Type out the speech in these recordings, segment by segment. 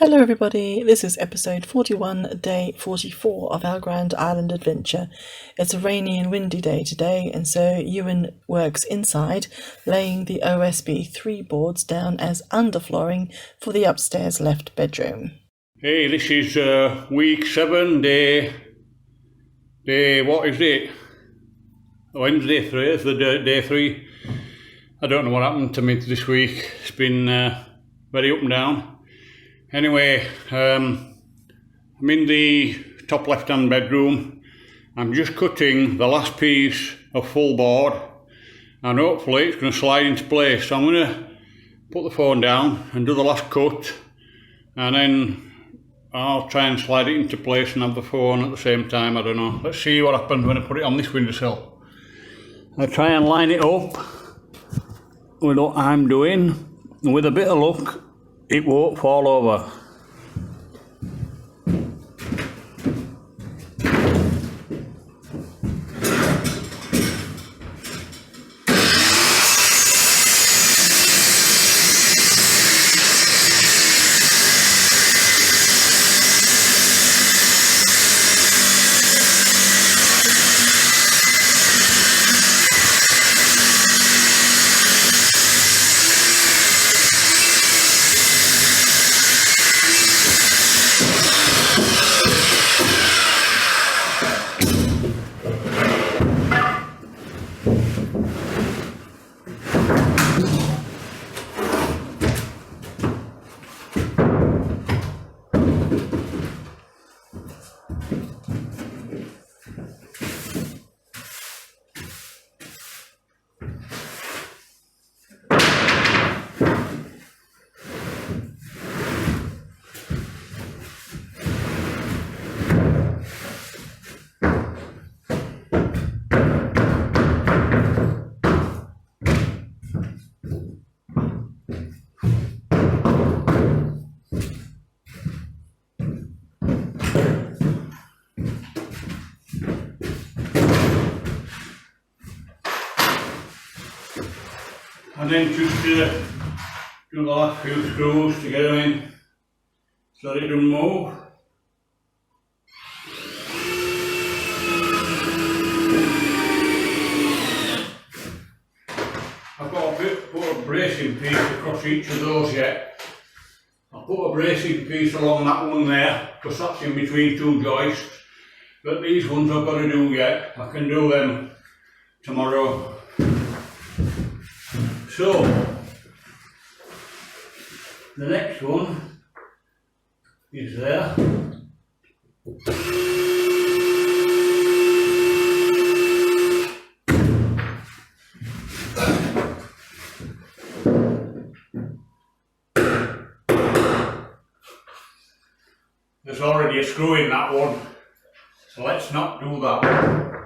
Hello everybody, this is episode 41, day 44 of our Grand Island adventure. It's a rainy and windy day today, and so Ewan works inside, laying the OSB 3 boards down as underflooring for the upstairs left bedroom. Hey, this is week 7, day, what is it? Wednesday 3, it's the day 3. I don't know what happened to me this week. It's been very up and down. Anyway, I'm in the top left-hand bedroom. I'm just cutting the last piece of full board, and hopefully it's going to slide into place. So I'm going to put the phone down and do the last cut, and then I'll try and slide it into place and have the phone at the same time. I don't know. Let's see what happens when I put it on this windowsill. I'll try and line it up with what I'm doing, and with a bit of luck, it won't fall over. And then just do the last few screws to get them in so that it doesn't move. I've got put a bracing piece across each of those yet. I'll put a bracing piece along that one there because that's in between two joists. But these ones I've got to do yet. I can do them tomorrow. So, the next one is there. There's already a screw in that one, so let's not do that.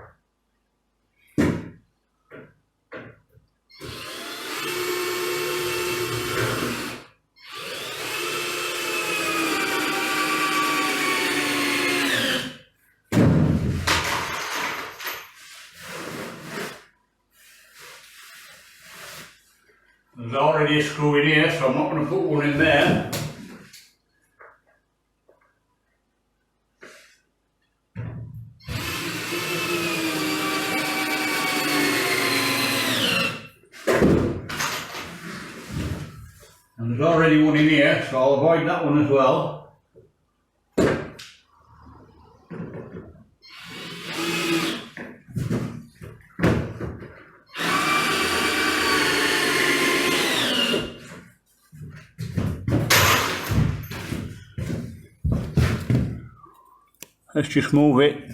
There's already a screw in here, so I'm not going to put one in there. And there's already one in here, so I'll avoid that one as well. Let's just move it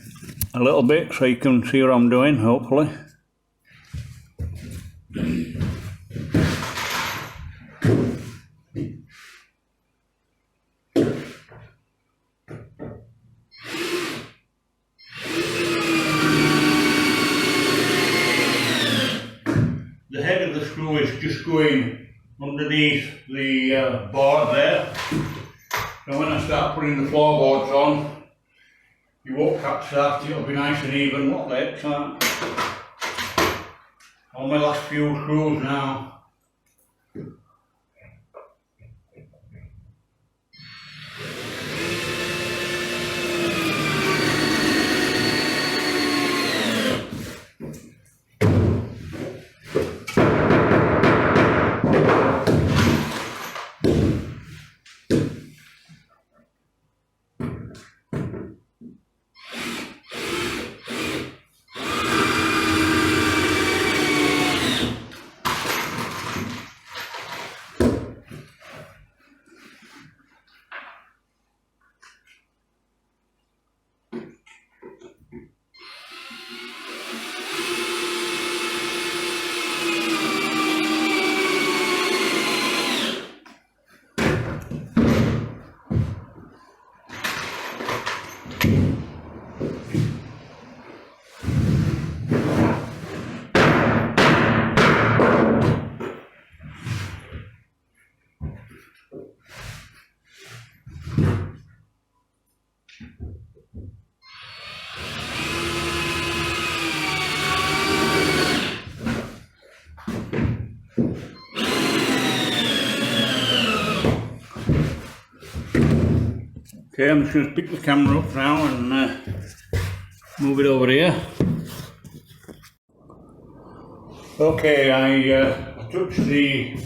a little bit so you can see what I'm doing, hopefully. The head of the screw is just going underneath the board there. So when I start putting the floorboards on, you won't catch that, it'll be nice and even. What the heck's that? On my last few screws now. Okay, I'm just going to pick the camera up now and move it over here. Okay, I touched the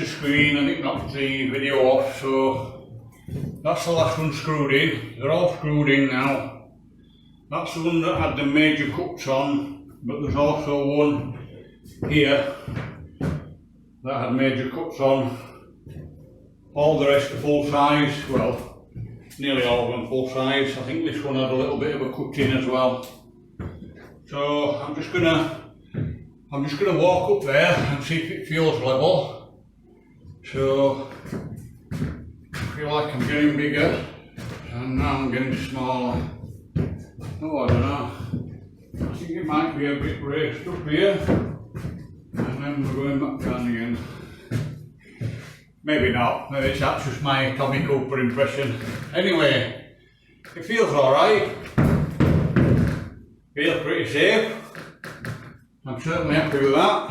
screen and it knocked the video off, so that's the last one screwed in. They're all screwed in now. That's the one that had the major cuts on, but there's also one here that had major cuts on. All the rest are full size, well, nearly all of them full size. I think this one had a little bit of a cut in as well. So I'm just gonna walk up there and see if it feels level. So I feel like I'm getting bigger, and now I'm getting smaller. Oh, I don't know. I think it might be a bit raised up here, and then we're going back down again. Maybe not, maybe that's just my Tommy Cooper impression. Anyway, it feels alright. Feels pretty safe. I'm certainly happy with that.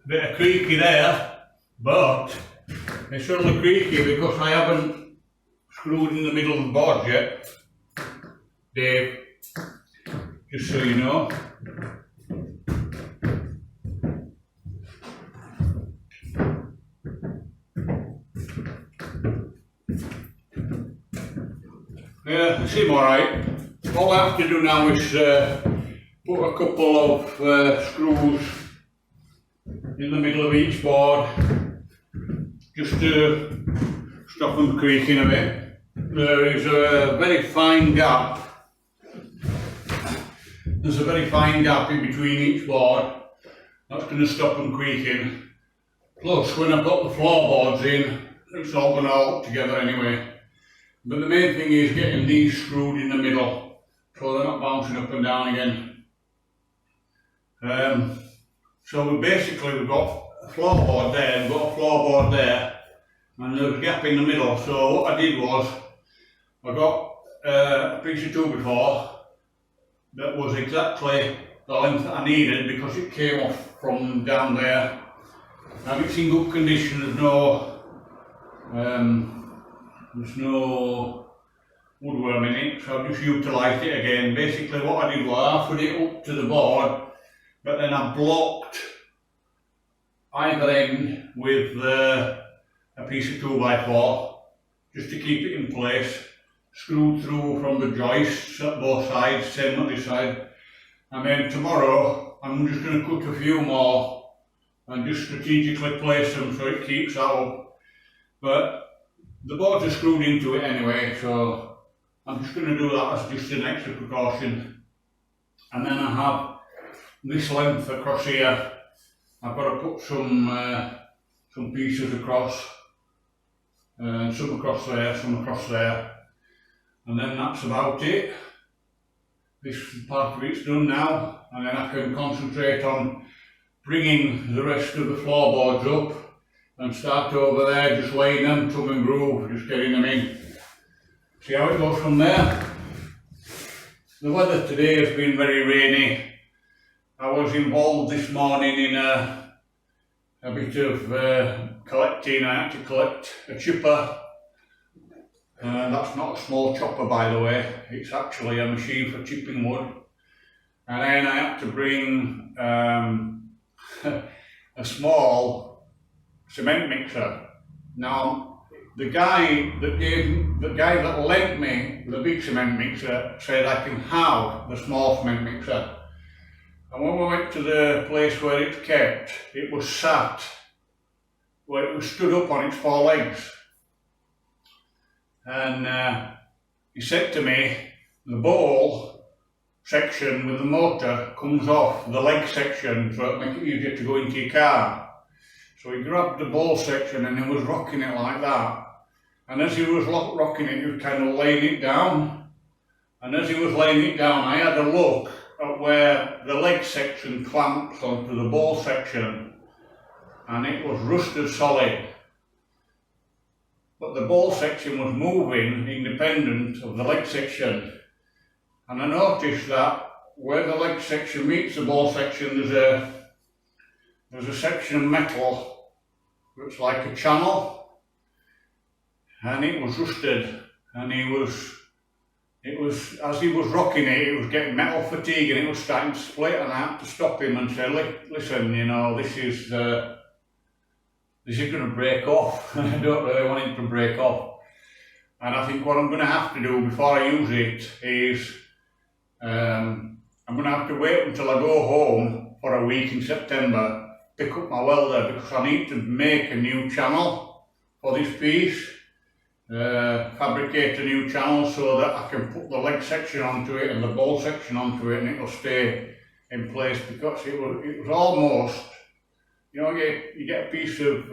Bit of creaky there, but it's only creaky because I haven't screwed in the middle of the board yet, Dave, just so you know. Yeah, they seem alright. All I have to do now is put a couple of screws in the middle of each board just to stop them creaking a bit. There is a very fine gap. There's a very fine gap in between each board. That's going to stop them creaking. Plus, when I've got the floorboards in, it's all going to hold together anyway. But the main thing is getting these screwed in the middle so they're not bouncing up and down again. So we've got a floorboard there, we've got a floorboard there, and there's a gap in the middle. So what I did was, I got a piece of 2x4 that was exactly the length that I needed because it came off from down there. And it's in good condition, there's no woodworm in it, so I've just utilised it again. Basically what I did was I put it up to the board, but then I blocked either end with a piece of 2x4 just to keep it in place, screwed through from the joists at both sides, same on this side. And then tomorrow I'm just going to cut a few more and just strategically place them so it keeps out. But the boards are screwed into it anyway, so I'm just going to do that as just an extra precaution. And then I have this length across here. I've got to put some pieces across, some across there, some across there, and then that's about it. This part of it's done now, and then I can concentrate on bringing the rest of the floorboards up and start over there, just laying them tongue and groove, just getting them in. See how it goes from there. The weather today has been very rainy. I was involved this morning in a bit of collecting. I had to collect a chipper. That's not a small chopper, by the way, it's actually a machine for chipping wood. And then I had to bring a small cement mixer. Now, the guy that lent me the big cement mixer said I can have the small cement mixer. And when we went to the place where it's kept, it was sat, well, it was stood up on its 4 legs. And he said to me, the bowl section with the motor comes off the leg section, so it'll make it easier to go into your car. So he grabbed the bowl section and he was rocking it like that. And as he was rocking it, he was kind of laying it down. And as he was laying it down, I had a look at where the leg section clamps onto the bowl section. and it was rusted solid. But the bowl section was moving independent of the leg section. And I noticed that where the leg section meets the bowl section, there's a section of metal that's like a channel, and it was rusted, and it was as he was rocking it, it was getting metal fatigue and it was starting to split, and I had to stop him and say, listen, you know, this is going to break off. I don't really want it to break off. And I think what I'm going to have to do before I use it is I'm going to have to wait until I go home for a week in September, pick up my welder, because I need to make a new channel for this piece, fabricate a new channel so that I can put the leg section onto it and the bowl section onto it, and it will stay in place, because it was almost, you know, you get a piece of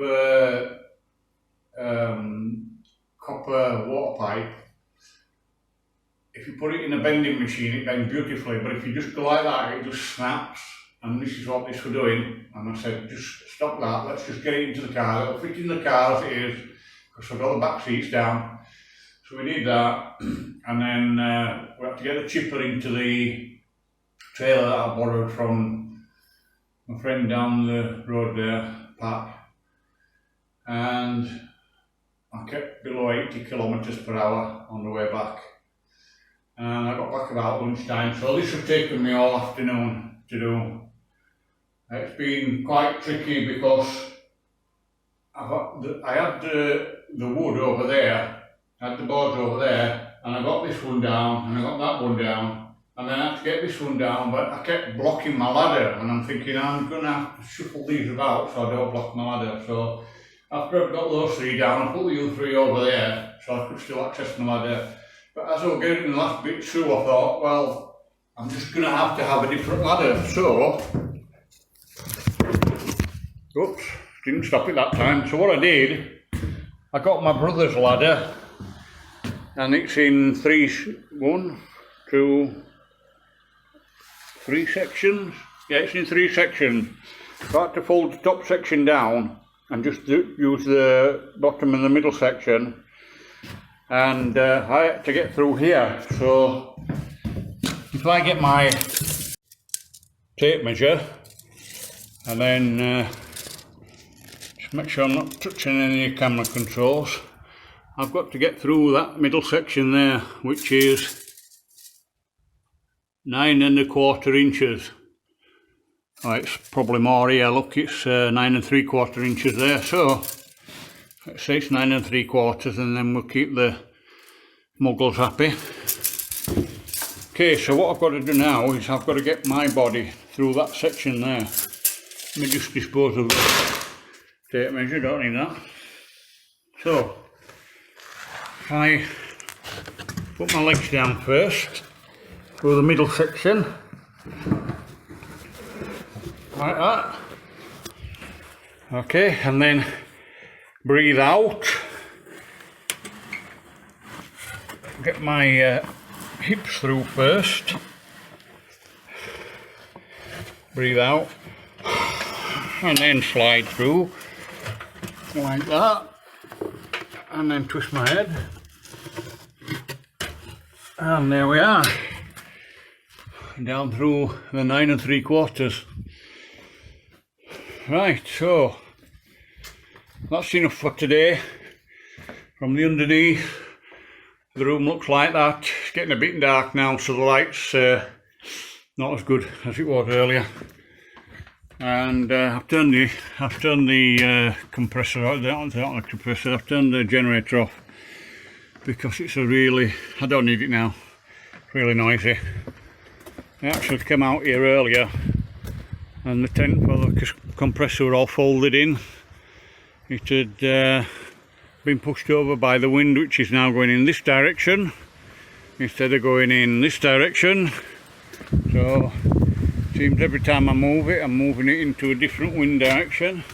copper water pipe. If you put it in a bending machine, it bends beautifully, but if you just go like that, it just snaps. And this is what this was doing. And I said, just stop that, let's just get it into the car. It'll fit in the car as it is, because I've got the back seats down. So we did that, and then we had to get the chipper into the trailer that I borrowed from my friend down the road there, Pat. And I kept below 80 kilometres per hour on the way back. And I got back about lunchtime, so this has taken me all afternoon to do. It's been quite tricky because I had the wood over there, I had the boards over there, and I got this one down, and I got that one down, and then I had to get this one down, but I kept blocking my ladder, and I'm thinking I'm going to have to shuffle these about so I don't block my ladder. So after I've got those three down, I put the other three over there so I could still access my ladder. But as I was getting the last bit through, I thought, well, I'm just going to have a different ladder. So, oops, didn't stop it that time. So what I did, I got my brother's ladder, and it's in three sections. Yeah, it's in three sections. So I had to fold the top section down and just use the bottom and the middle section. And I had to get through here, so if I get my tape measure and then just make sure I'm not touching any camera controls, I've got to get through that middle section there, which is 9 1/4 inches. Oh, it's probably more here, look, it's 9 3/4 inches there, so let's say it's 9 3/4, and then we'll keep the muggles happy. Okay, so what I've got to do now is I've got to get my body through that section there. Let me just dispose of the tape measure, don't need that. So, if I put my legs down first, through the middle section, like that. Okay, and then breathe out. Get my hips through first. Breathe out. And then slide through. Like that. And then twist my head. And there we are. Down through the 9 3/4. Right, so that's enough for today. From the underneath, the room looks like that. It's getting a bit dark now, so the light's not as good as it was earlier. And I've turned the compressor off. Not the compressor. I've turned the generator off because it's I don't need it now. It's really noisy. I actually came out here earlier, and the tent for the compressor were all folded in. It had been pushed over by the wind, which is now going in this direction instead of going in this direction. So it seems every time I move it, I'm moving it into a different wind direction.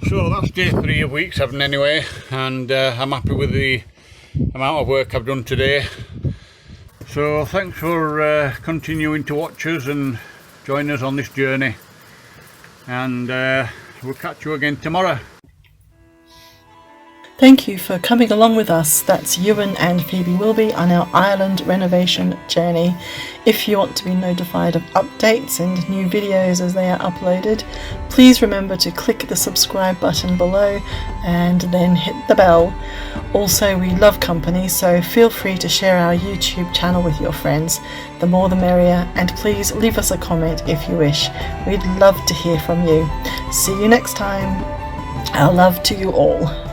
So that's day 3 of week 7 anyway, and I'm happy with the amount of work I've done today. So thanks for continuing to watch us and join us on this journey. and we'll catch you again tomorrow. Thank you for coming along with us. That's Ewen and Phoebe Wilby on our Ireland renovation journey. If you want to be notified of updates and new videos as they are uploaded, please remember to click the subscribe button below and then hit the bell. Also, we love company, so feel free to share our YouTube channel with your friends. The more the merrier, and please leave us a comment if you wish. We'd love to hear from you. See you next time. Our love to you all.